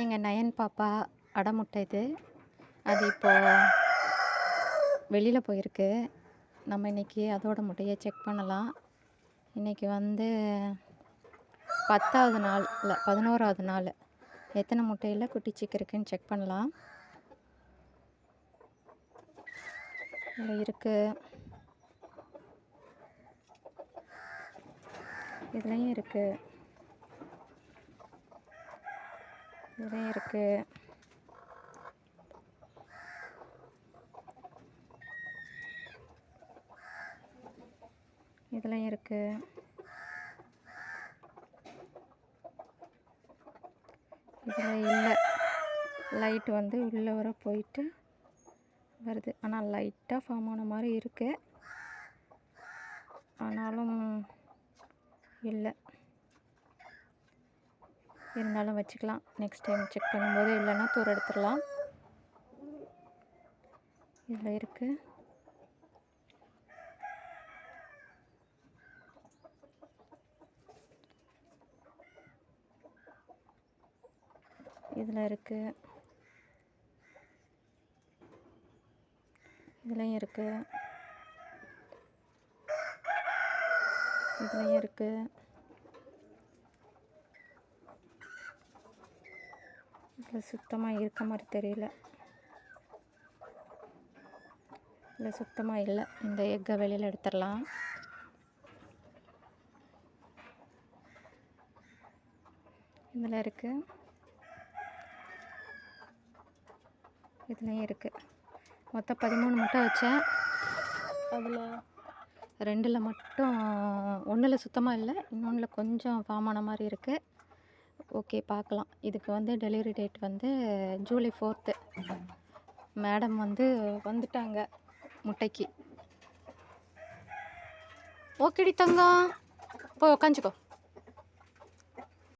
எங்கள் நயன் பாப்பா அடமுட்டை இது. அது இப்போ வெளியில் போயிருக்கு. நம்ம இன்றைக்கி அதோட முட்டையை செக் பண்ணலாம். இன்றைக்கி வந்து 10வது நாள் இல்லை 11வது நாள். எத்தனை முட்டையில் குட்டி சிக்கு இருக்குன்னு செக் பண்ணலாம். இதில் இருக்குது, இதுலேயும் இருக்குது, இதுலேயும் இருக்குது, இதுலேயும் இருக்குது, இதில் இல்லை. லைட் வந்து உள்ளே வர போயிட்டு வருது. ஆனால் லைட்டாக ஃபார்ம் ஆன மாதிரி இருக்குது. ஆனாலும் இல்லை. இருந்தாலும் வச்சுக்கலாம். நெக்ஸ்ட் டைம் செக் பண்ணும்போது இல்லைன்னா தூர எடுத்துடலாம். இதில் இருக்குது, இதில் இருக்குது, இதுலேயும் இருக்குது, இதுலேயும் இருக்குது, இதில் சுத்தமாக இருக்க மாதிரி தெரியல. இதில் சுத்தமாக இல்லை. இந்த எக்கை வெளியில் எடுத்துடலாம். இதில் இருக்குது, இதுலேயும் இருக்குது. மொத்தம் 13 முட்டை வச்சேன். அதில் 2ல் மட்டும், 1ல் சுத்தமாக இல்லை, இன்னொன்றில் கொஞ்சம் ஃபார்ம் ஆன மாதிரி இருக்குது. ஓகே, பார்க்கலாம். இதுக்கு வந்து டெலிவரி டேட் வந்து ஜூலை 4th. மேடம் வந்து வந்துட்டாங்க முட்டைக்கு. ஓகேடி தங்கம், போய் உக்காந்துக்கோ.